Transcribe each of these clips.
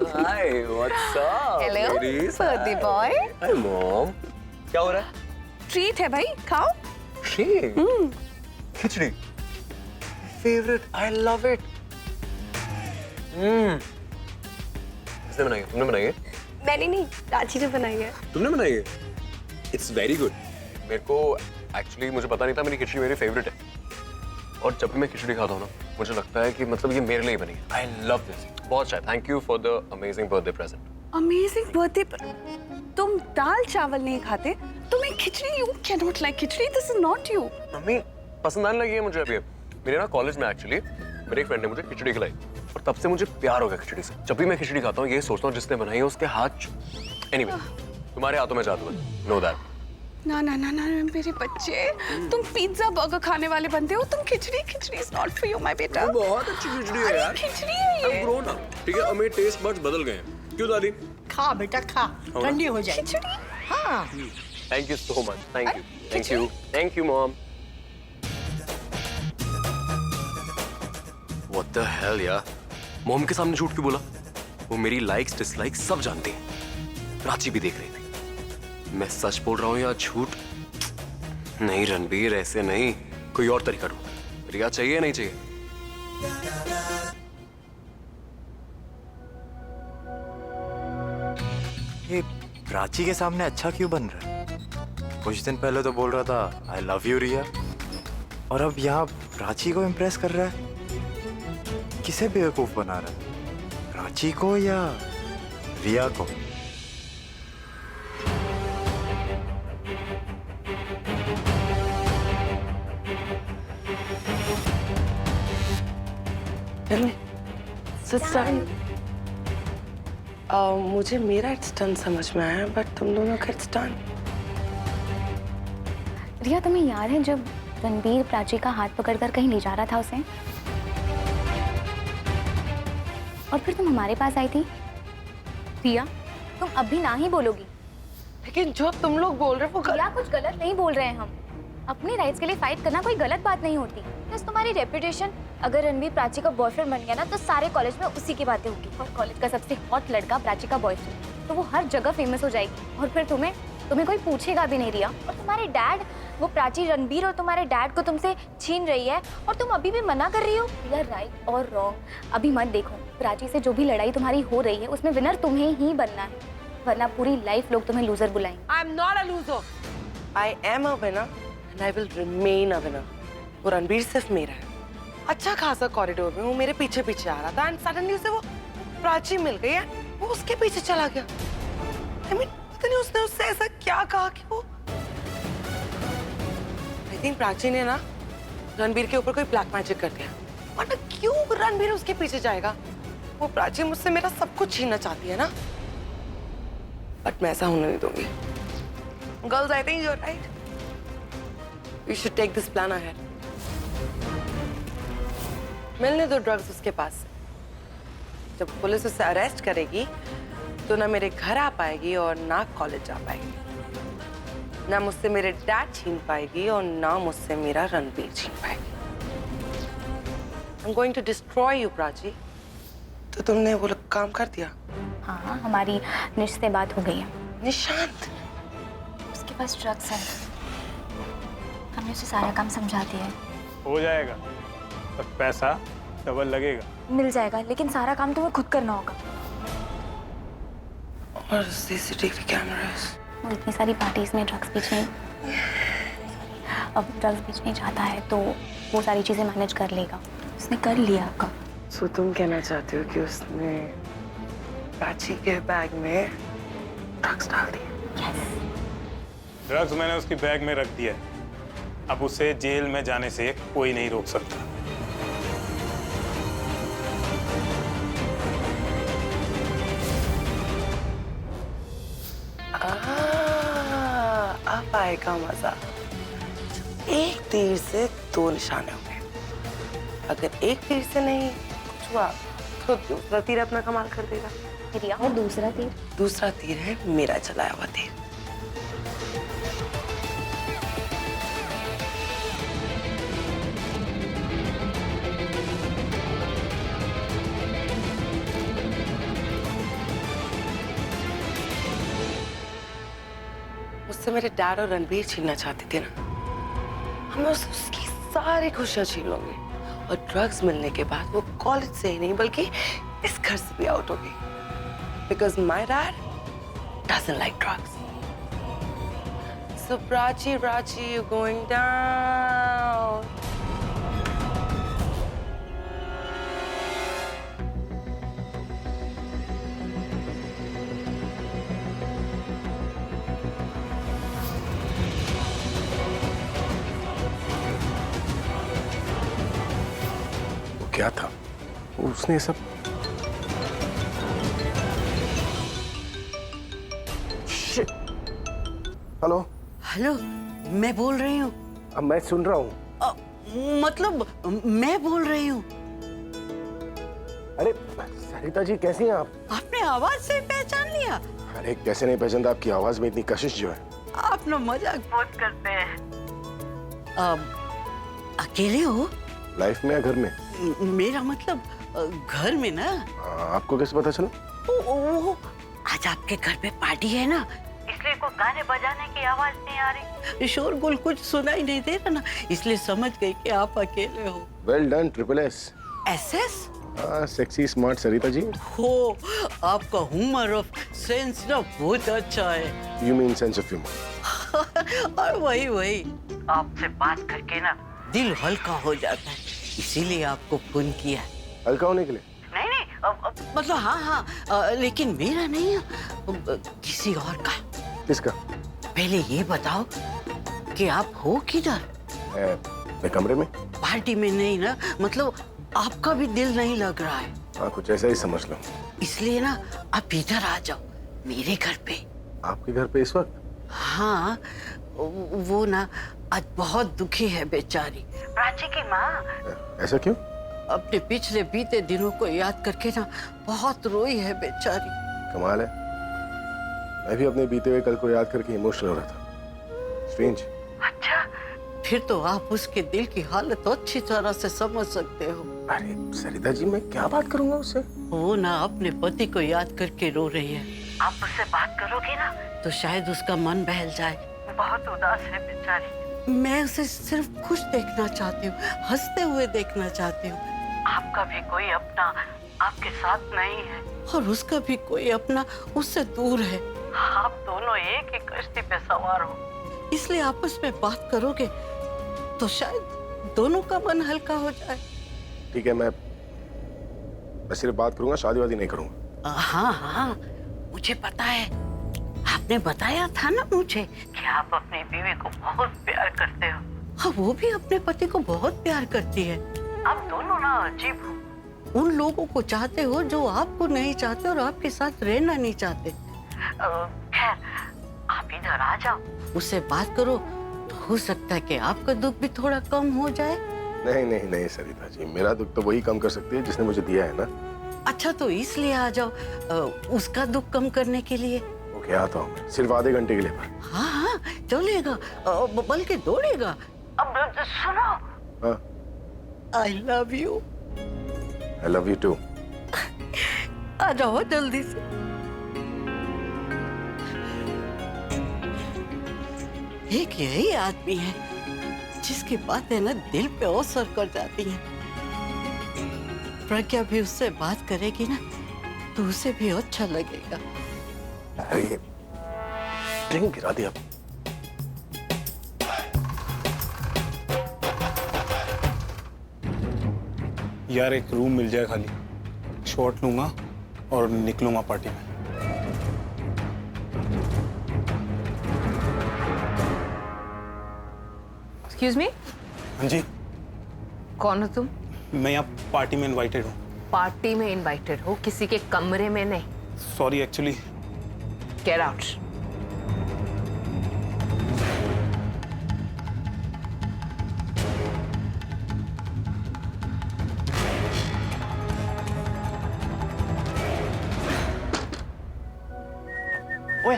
Hi, what's up? Hello, ladies? birthday boy. Hi, mom. क्या हो रहा है? ट्रीट है भाई, खाओ। Treat. Khichdi. Favorite. I love it. किसने बनाई है? तुमने बनाई है? मैंने नहीं, रांची ने बनाई है। तुमने बनाई है? It's very good. मेरे को एक्चुअली मुझे पता नहीं था मेरी खिचड़ी मेरी फेवरेट है। और जब भी मैं खिचड़ी खाता हूँ ना, मुझे लगता है कि मतलब ये मेरे लिए बनी है। I love this. बहुत अच्छा है। Thank you for the amazing birthday present. Amazing birthday पर तुम दाल चावल नहीं खाते, तुम्हें खिचड़ी, यू कैन नॉट लाइक खिचड़ी, दिस इज नॉट यू। मम्मी पसंद आने लगी है मुझे अभी। मेरे ना कॉलेज में एक्चुअली मेरे एक फ्रेंड ने मुझे खिचड़ी खिलाई और तब से मुझे प्यार हो गया खिचड़ी से। जब भी मैं खिचड़ी खाता हूँ ये सोचता हूँ जिसने बनाई है उसके हाथ। एनीवे, तुम्हारे हाथों में जादू है, नो दैट। ना ना ना ना मेरे बच्चे, तुम पिज्जा बर्गर खाने वाले बनते हो, तुम खिचड़ी is not for you my बेटा। बहुत अच्छी खिचड़ी है यार। खिचड़ी है ये। ग्रोन अप, ठीक है, और मेरे टेस्ट बड्स बदल गए हैं। क्यों दादी? खा बेटा खा, ठंडी हो जाए। खिचड़ी? हाँ। Thank you so much. Thank you mom. What the hell यार, मॉम के सामने झूठ क्यों बोला? वो मेरी लाइक्स डिसलाइक्स सब जानती है। प्राची भी देख रही थी। मैं सच बोल रहा हूँ या झूठ? नहीं रणबीर, ऐसे नहीं, कोई और तरीका ढूंढ। रिया चाहिए नहीं चाहिए? ये प्राची के सामने अच्छा क्यों बन रहा है? कुछ दिन पहले तो बोल रहा था आई लव यू रिया, और अब यहाँ प्राची को इम्प्रेस कर रहा है। किसे बेवकूफ बना रहा है, प्राची को या रिया को? मुझे मेरा इट्स डन समझ में आया, बट तुम दोनों का इट्स डन। रिया, तुम्हें याद है जब रणबीर प्राची का हाथ पकड़कर कहीं ले जा रहा था उसे, और फिर तुम हमारे पास आई थी? रिया, तुम अब भी ना ही बोलोगी? लेकिन जो तुम लोग बोल रहे हो वो रिया, कुछ गलत नहीं बोल रहे हैं हम। अपनी राइट्स के लिए फाइट करना कोई गलत बात नहीं होती। बस तुम्हारी रेपुटेशन, अगर रणबीर प्राची का बॉयफ्रेंड बन गया ना, तो सारे कॉलेज में उसी की बातें होगी। और कॉलेज का सबसे हॉट लड़का प्राची का बॉयफ्रेंड, तो वो हर जगह फेमस हो जाएगी। और फिर तुम्हें कोई पूछेगा भी नहीं। रिया, और तुम्हारे डैड, वो प्राची रणबीर और तुम्हारे डैड को तुमसे छीन रही है, और तुम अभी भी मना कर रही हो। रिया, राइट और रॉन्ग अभी मत देखो। प्राची से जो भी लड़ाई तुम्हारी हो रही है उसमें विनर तुम्हें ही बनना है, वरना पूरी लाइफ लोग तुम्हें लूजर बुलाएंगे। I am not a loser, I am a winner and I will remain a winner. वो रणबीर सिर्फ मेरा है। अच्छा खासा कॉरिडोर में वो मेरे पीछे पीछे आ रहा था एंड सडनली उसे वो प्राची मिल गई है, वो उसके पीछे चला गया। I mean, पता नहीं उसने उससे ऐसा क्या कहा कि वो, आई थिंक प्राची ने ना रणबीर के ऊपर कोई ब्लैक मैजिक कर दिया। वरना क्यों रणबीर उसके पीछे जाएगा? वो प्राची मुझसे मेरा सब कुछ छीनना चाहती है ना, बट मैं ऐसा होने नहीं दूंगी। Girls, I think you are right, we should take this plan ahead. मिलने दो ड्रग्स उसके पास। जब पुलिस उसे अरेस्ट करेगी तो ना मेरे घर आ पाएगी और ना कॉलेज जा पाएगी। ना मुझसे मेरे डैड छीन पाएगी और ना मुझसे मेरा रणबीर छीन पाएगी। I'm going to destroy you, Prachi. तो तुमने वो काम कर दिया? हाँ, हमारी निश से बात हो गई है। निशांत? उसके पास ड्रग्स है, हमने उसे सारा काम समझा दिया है। हो जाएगा, पर पैसा डबल लगेगा। मिल जाएगा, लेकिन सारा काम तुम्हें खुद करना होगा। और सीसीटीवी कैमरास? वो इतनी सारी पार्टीज में ड्रग्स बेचने, अब ड्रग्स बेचने जाता है तो वो सारी चीजें मैनेज कर लेगा। उसने कर लिया कब? सो तुम कहना चाहते हो कि उसने प्राची के बैग में ड्रग्स डाल दिए? ड्रग्स मैंने उसकी बैग में रख दिया है। अब उसे जेल में जाने से कोई नहीं रोक सकता। अब आएगा मजा। एक तीर से दो निशाने होंगे। अगर एक तीर से नहीं कुछ हुआ तो दूसरा तीर अपना कमाल कर देगा। रिया, और दूसरा तीर? दूसरा तीर है मेरा चलाया हुआ तीर। उससे मेरे डैड और रणबीर छीनना चाहती थी ना, मैं उसकी सारी खुशियां छीन लूंगी और ड्रग्स मिलने के बाद वो कॉलेज से ही नहीं बल्कि इस घर से भी आउट होगी, because my dad doesn't like drugs. So Prachi Prachi you going down. क्या था उसने सब? हेलो, हेलो, मैं बोल रही हूँ। अब मैं सुन रहा हूँ। मतलब मैं बोल रही हूँ। अरे सरिता जी, कैसी हैं आप? आपने आवाज से पहचान लिया? अरे कैसे नहीं पहचानता, आपकी आवाज में इतनी कशिश जो है। आप ना मजाक बहुत करते हैं। अकेले हो? लाइफ में या घर में? मेरा मतलब घर में ना। आपको कैसे पता चला? ओ, आज आपके घर पे पार्टी है ना, इसलिए को गाने बजाने की आवाज नहीं आ रही, शोरगुल कुछ सुनाई नहीं दे रहा ना, इसलिए समझ गई कि आप अकेले हो। Well done triple S. S S? Sexy smart Sarita ji. हो, आपका ह्यूमर ऑफ सेंस ना बहुत अच्छा है। You mean sense of humour? और वही आपसे बात करके ना दिल हल्का हो जाता है, इसीलिए आपको फोन किया। हल्का होने के लिए? नहीं, मतलब हाँ, लेकिन मेरा नहीं, किसी और का। किसका? पहले ये बताओ कि आप हो किधर? मैं कमरे में। पार्टी में नहीं ना, मतलब आपका भी दिल नहीं लग रहा है। हाँ, कुछ ऐसा ही समझ लो। इसलिए ना आप इधर आ जाओ, मेरे घर पे। आपके घर पे इस वक्त? हाँ, वो ना आज बहुत दुखी है बेचारी, प्राची की माँ। ऐसा क्यों? अपने पिछले बीते दिनों को याद करके ना बहुत रोई है बेचारी। कमाल है, मैं भी अपने बीते हुए कल को याद करके इमोशनल हो रहा था। स्ट्रेंज। अच्छा, फिर तो आप उसके दिल की हालत अच्छी तरह से समझ सकते हो। अरे सरिता जी, मैं क्या बात करूंगा उससे? वो ना अपने पति को याद करके रो रही है। आप उससे बात करोगे ना तो शायद उसका मन बहल जाए। बहुत उदास है बेचारी। मैं उसे सिर्फ खुश देखना चाहती हूँ, हंसते हुए देखना चाहती हूँ। आपका भी कोई अपना आपके साथ नहीं है और उसका भी कोई अपना उससे दूर है। आप दोनों एक ही कश्ती पे सवार हो, इसलिए आपस में बात करोगे तो शायद दोनों का मन हल्का हो जाए। ठीक है, मैं सिर्फ बात करूंगा, शादी वादी नहीं करूंगा। हाँ, मुझे पता है, आपने बताया था ना मुझे कि आप अपनी बीवी को बहुत प्यार करते हो। हाँ, वो भी अपने पति को बहुत प्यार करती है। आप दोनों ना अजीब हो, उन लोगों को चाहते हो जो आपको नहीं चाहते और आपके साथ रहना नहीं चाहते। खैर, आप इधर आ जाओ, उससे बात करो तो हो सकता है कि आपका दुख भी थोड़ा कम हो जाए। नहीं सरिता जी, मेरा दुख तो वही कम कर सकती है जिसने मुझे दिया है ना। अच्छा, तो इसलिए आ जाओ, उसका दुख कम करने के लिए। ओके, आता हूँ मैं, सिर्फ आधे घंटे के लिए पर। हाँ, चलेगा, बल्कि दौड़ेगा। अब सुनो। हाँ। I love you। I love you too। आ जाओ जल्दी से। एक यही आदमी है जिसकी बातें ना दिल पे असर कर जाती हैं। प्रज्ञा भी उससे बात करेगी ना तो उसे भी अच्छा लगेगा। अरे ड्रिंक गिरा दिया। यार एक रूम मिल जाए खाली, शॉट लूंगा और निकलूंगा पार्टी में। Excuse me. हाँ जी। कौन हो तुम? मैं यहाँ पार्टी में इनवाइटेड हूँ। पार्टी में इनवाइटेड हो, किसी के कमरे में नहीं। Sorry actually. Get out. ओए,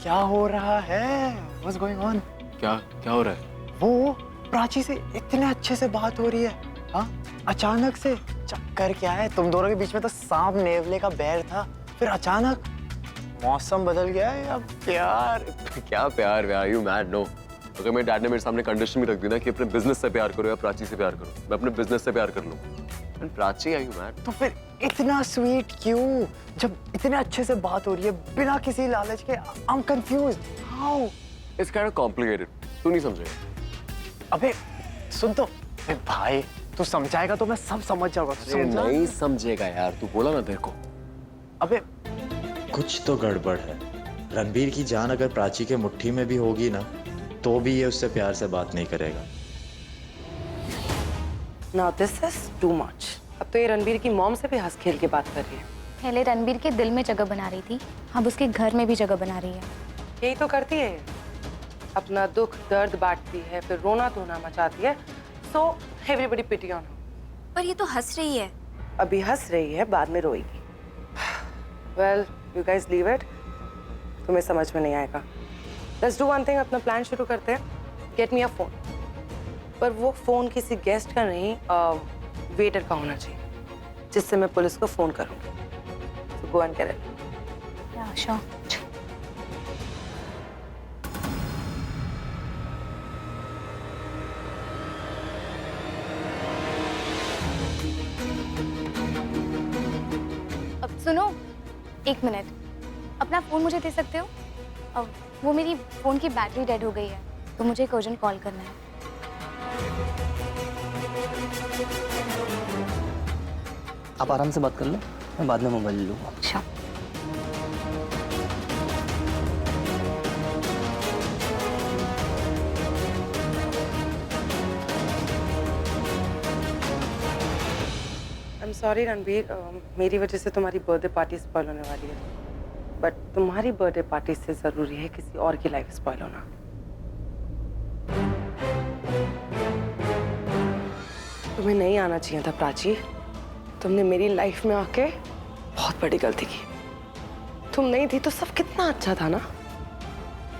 क्या हो रहा है? What's going on? क्या हो रहा है? वो प्राची से इतने अच्छे से बात हो रही है, हाँ? अचानक से चक्कर क्या है? तुम दोनों के बीच में तो सांप नेवले का बैर था, फिर अचानक मौसम बदल गया है या प्यार? क्या प्यार व्यार, यू मैड? नो। अगर मेरे डैड ने मेरे सामने कंडीशन भी रख दी ना कि अपने बिजनेस से प्यार करो या प्राची से प्यार करो, मैं अपने बिजनेस से प्यार कर लूँ। Prachi, are you mad? तो फिर इतना स्वीट क्यों? जब इतने अच्छे से बात हो रही है बिना किसी लालच के, I am confused. How? It's kind of complicated. तू नहीं समझेगा। अबे सुन तो, अबे भाई तू समझाएगा तो मैं सब समझ जाऊंगा। समझा? नहीं समझेगा यार, तू बोला ना तेरे को। अबे कुछ तो गड़बड़ है। रणबीर की जान अगर प्राची के मुट्ठी में भी होगी ना, तो भी ये उससे प्यार से बात नहीं करेगा। Now this is too much. अब तो ये रणबीर की मॉम से भी हंस खेल के बात कर रही है। पहले रणबीर के दिल में जगह बना रही थी, अब उसके घर में भी जगह बना रही है। यही तो करती है ये। अपना दुख दर्द बांटती है, फिर रोना धोना मचाती है। So everybody pity on her. पर ये तो हंस रही है। अभी हंस रही है, बाद में रोएगी। Well, you guys leave it. तुम्हें समझ में नहीं आएगा। Let's do one thing, अपना प्लान शुरू करते हैं। Get me a phone. पर वो फोन किसी गेस्ट का नहीं, वेटर का होना चाहिए, जिससे मैं पुलिस को फोन करूंगी। So go and get it. Yeah, sure. अब सुनो, एक मिनट, अपना फोन मुझे दे सकते हो? अब वो मेरी फोन की बैटरी डेड हो गई है, तो मुझे एक अर्जेंट कॉल करना है। आप आराम से बात कर लो, मैं बाद में मोबाइल ले लूँगा। अच्छा। I'm sorry रणबीर, मेरी वजह से तुम्हारी बर्थडे पार्टी स्पॉइल होने वाली है, बट तुम्हारी बर्थडे पार्टी से जरूरी है किसी और की लाइफ स्पॉइल होना। तुम्हें नहीं आना चाहिए था प्राची। तुमने मेरी लाइफ में आके बहुत बड़ी गलती की। तुम नहीं थी तो सब कितना अच्छा था ना।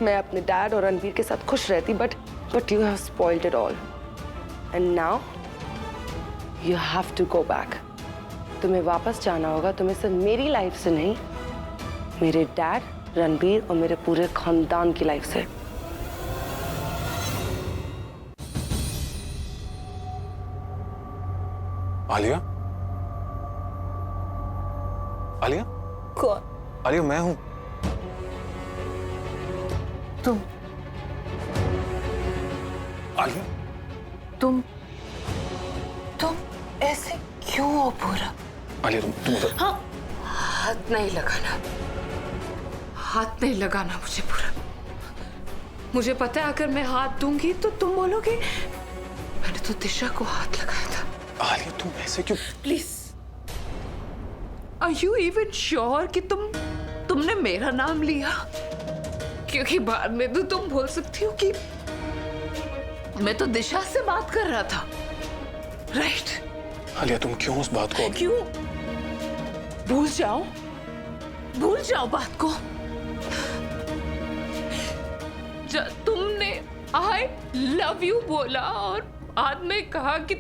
मैं अपने डैड और रणबीर के साथ खुश रहती, but you have spoiled it all and now you have to go back. तुम्हें वापस जाना होगा, तुम्हें सिर्फ मेरी लाइफ से नहीं, मेरे डैड, रणबीर और मेरे पूरे खानदान की लाइफ से। आलिया? आलिया? कौन? आलिया, मैं हूं। तुम? आलिया? तुम ऐसे क्यों हो पूरा? आलिया, तुम हाँ, हाथ नहीं लगाना, हाथ नहीं लगाना मुझे पूरा। मुझे पता है अगर मैं हाथ दूंगी तो तुम बोलोगे मैंने तो दिशा को हाथ लगाया था। आलिया, तुम ऐसे क्यों? Please, are you even sure कि तुमने मेरा नाम लिया? क्योंकि बाद में तो तुम बोल सकती हो कि मैं तो दिशा से बात कर रहा था, राइट? आलिया, तुम क्यों उस बात को? क्यों? भूल जाओ बात को। जब तुमने आई लव यू बोला और बाद में कहा कि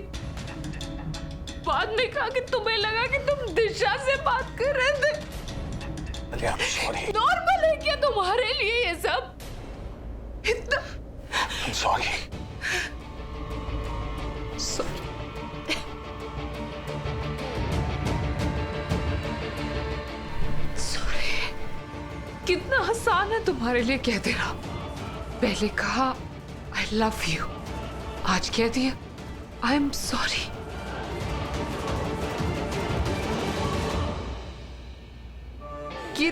तुम्हें लगा कि तुम दिशा से बात कर रहे थे। Alia, I'm sorry. नॉर्मल है क्या तुम्हारे लिए ये सब? इतना I'm sorry. सॉरी। कितना आसान है तुम्हारे लिए कह देना। पहले कहा आई लव यू, आज कह दिया आई एम सॉरी। ये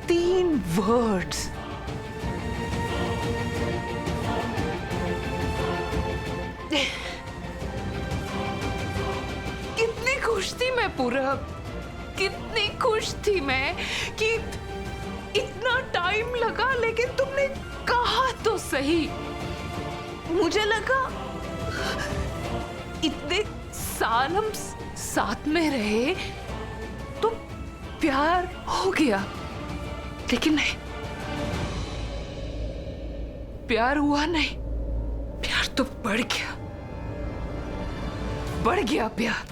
3 वर्ड्स कितनी खुश थी मैं पूरा, कितनी खुश थी मैं कि इतना टाइम लगा, लेकिन तुमने कहा तो सही। मुझे लगा इतने साल हम साथ में रहे तो प्यार हो गया, लेकिन नहीं, प्यार हुआ नहीं। प्यार तो बढ़ गया प्यार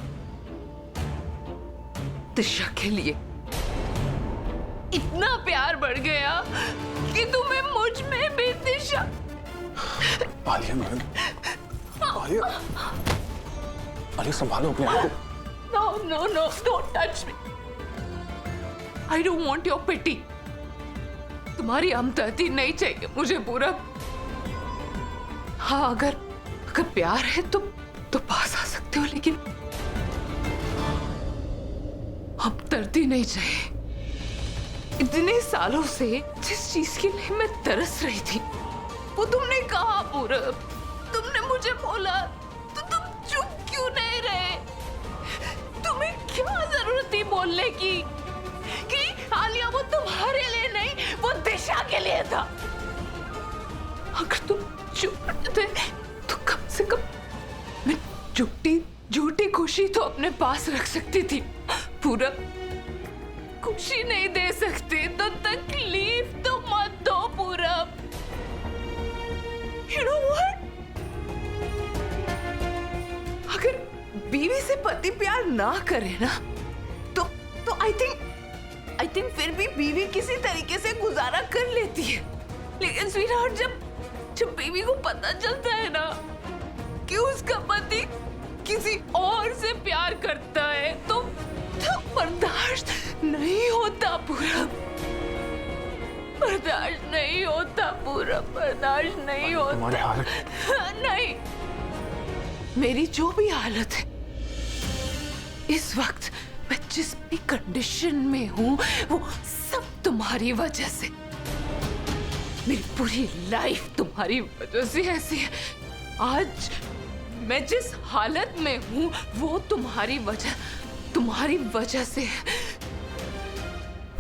दिशा के लिए। इतना प्यार बढ़ गया कि तुम्हें मुझ में भी दिशा। आलिया मैम, आलिया, आलिया संभालो अपने आप को। No, no, no, don't touch me. I don't want your pity. तुम्हारी हमदर्दी नहीं चाहिए मुझे पूरा। हाँ, अगर प्यार है तो पास आ सकते हो, लेकिन हमदर्दी नहीं चाहिए। इतने सालों से जिस चीज के लिए मैं तरस रही थी वो तुमने कहा पूरब, तुमने मुझे बोला, तो तुम चुप क्यों नहीं रहे? तुम्हें क्या जरूरत थी बोलने की कि आलिया वो तुम्हारे लिए नहीं, वो दिशा के लिए था? अगर तुम चुप थे तो कम से कम मैं झूठी खुशी तो अपने पास रख सकती थी। पूरा खुशी नहीं दे सकती तो तकलीफ तो मत दो पूरा। You know what? अगर बीवी से पति प्यार ना करे ना तो आई थिंक फिर भी बीवी किसी तरीके से गुजारा कर लेती है। लेकिन स्वीटहार्ट, जब बीवी को पता चलता है ना कि उसका पति किसी और से प्यार करता है तो बर्दाश्त नहीं होता पूरा, बर्दाश्त नहीं होता पूरा, बर्दाश्त नहीं होता। नहीं, मेरी जो भी हालत है इस वक्त, मैं जिस भी कंडीशन में हूँ वो सब तुम्हारी वजह से। मेरी पूरी लाइफ तुम्हारी वजह से ऐसी है। आज मैं जिस हालत में हूँ वो तुम्हारी वजह से है।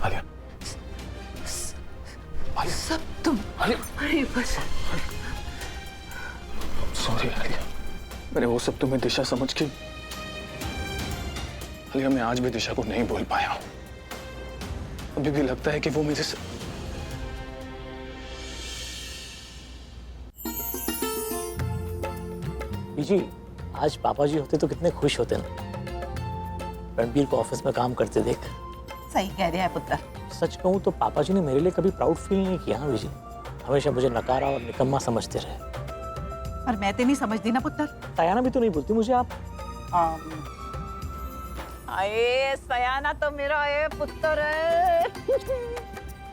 आलिया, सब तुम्हारी वजह। सॉरी आलिया, मैंने वो सब तुम्हें दिशा समझ के, आलिया मैं आज भी दिशा को नहीं बोल पाया हूं। अभी भी लगता है कि वो मेरे से जी, आज पापा जी होते तो कितने खुश होते ना, रणबीर को ऑफिस में काम करते देख। सही कह रहे हैं पुत्र। सच कहूँ तो पापा जी ने मेरे लिए कभी प्राउड फील नहीं किया। हाँ बीजी, हमेशा मुझे नकारा और निकम्मा समझते रहे। और मैं तो नहीं समझती ना पुत्र। सयाना भी तो नहीं बोलती मुझे आप। आए सयाना तो मेरा है पुत्र।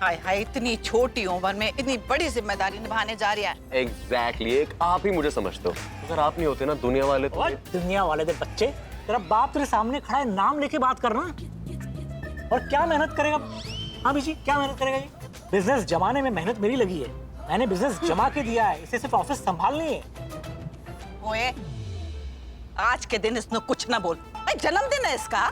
हाय हाय, इतनी छोटी उम्र में इतनी बड़ी जिम्मेदारी निभाने जा रही है। एग्जैक्टली, एक आप ही मुझे समझते हो। अगर आप नहीं होते ना दुनिया वाले तो दुनिया वाले दे बच्चे, तेरा बाप तेरे सामने खड़ा है, नाम लेके बात करना। और क्या मेहनत करेगा? हाँ बीजी, क्या मेहनत करेगा ये? बिजनेस जमाने में मेहनत मेरी लगी है, मैंने बिजनेस जमा के दिया है, इसे सिर्फ ऑफिस संभालनी है। ओए, आज के दिन इसने कुछ ना बोल। जन्मदिन है इसका।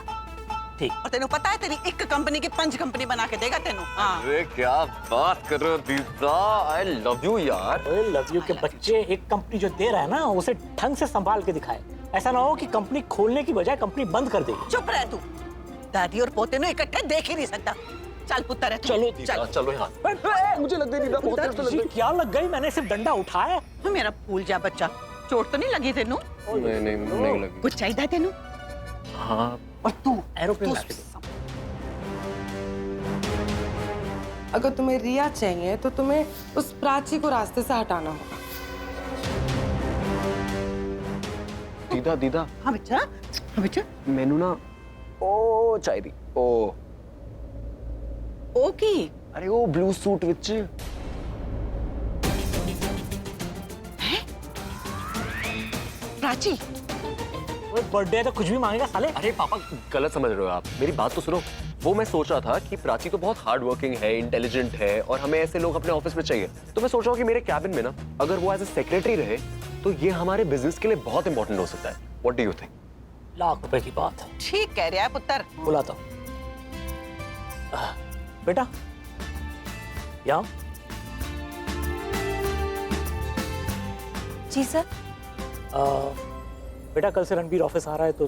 ठीक। और तेनू पता है तेरी एक कंपनी की 5 कंपनी बना के देगा तेनू। अरे क्या बात कर रहे हो दीदा, आई लव यू यार। ओए लव यू के बच्चे, एक कंपनी जो दे रहा है ना उसे ढंग से संभाल के दिखाए। ऐसा ना हो कि कंपनी खोलने की बजाय कंपनी बंद कर देगी। चुप रह तू, दादी और पोते ने इकट्ठे देख ही नहीं सकता। चल पुत्र, चलो दीदा, चलो यहाँ। मुझे लग गई दीदा, बहुत दर्द लग गई। क्या लग गई? मैंने सिर्फ डंडा उठाया। मेरा फूल जा बच्चा, चोट तो नहीं लगी तेनू? नहीं लगी। कुछ चाहिए तेनू? हाँ। और तू एरोप्लेन अगर तुम्हें रिया चाहिए तो तुम्हें उस प्राची को रास्ते से हटाना होगा। दीदा। हाँ बच्चा। मैनू ना ओ चाहिए ओ ओके। अरे वो ब्लू सूट विच प्राची, बर्थडे तो कुछ भी मांगेगा साले। अरे पापा गलत समझ रहे हो आप, मेरी बात तो सुनो। वो मैं सोच रहा था कि प्राची तो बहुत हार्ड वर्किंग है, इंटेलिजेंट है और हमें ऐसे लोग अपने ऑफिस में चाहिए। तो मैं सोच रहा हूँ कि मेरे कैबिन में ना अगर वो एज ए सेक्रेटरी रहे तो ये हमारे बिजनेस के लिए बहुत इंपॉर्टेंट हो सकता है। What do you think? Lakh रुपए की बात है। ठीक कह रहा है पुत्र। बुलाता हूँ। बेटा यहाँ। जी सर। बेटा कल से रणबीर ऑफिस आ रहा है तो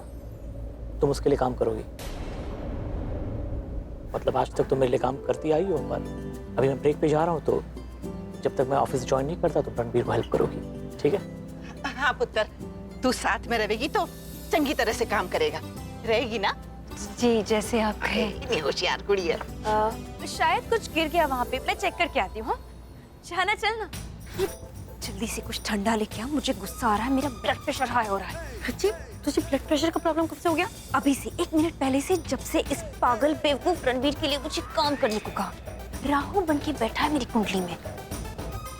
तुम उसके लिए काम करोगी। मतलब आज तक तो मेरे लिए काम करती आई हो, पर अभी मैं ब्रेक पे जा रहा हूँ तो जब तक मैं ऑफिस ज्वाइन नहीं करता तो रणबीर को हेल्प करोगी, ठीक है? हाँ पुत्र, तू साथ में रहेगी तो चंगी तरह से काम करेगा। रहेगी ना? जी जैसे आप कहे। होशियार कुड़ी है। शायद कुछ गिर गया वहाँ पे, मैं चेक करके आती हूँ। हाँ शाना चल ना, ये जल्दी से कुछ ठंडा लेके आ, मुझे गुस्सा आ रहा है, मेरा ब्लड प्रेशर हाई हो रहा है। अच्छी तुझे ब्लड प्रेशर का प्रॉब्लम कब से हो गया? अभी से 1 मिनट पहले से, जब से इस पागल बेवकूफ रणवीर के लिए मुझे काम करने को कहा। राहु बन के बैठा है मेरी कुंडली में।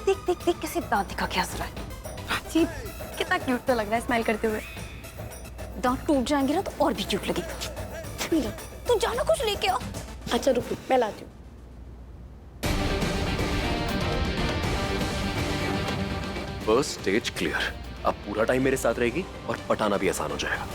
देख देख देख कैसे दांत दिखा के हंस रहा है। प्राची कितना क्यूट तो लग रहा है स्माइल करते हुए। दांत टूट जाएंगे ना तो और भी क्यूट लगेगा। तू जाना कुछ लेके आ। अच्छा रुक मैं लाती हूँ। First stage clear. अब पूरा टाइम मेरे साथ रहेगी और पटाना भी आसान हो जाएगा।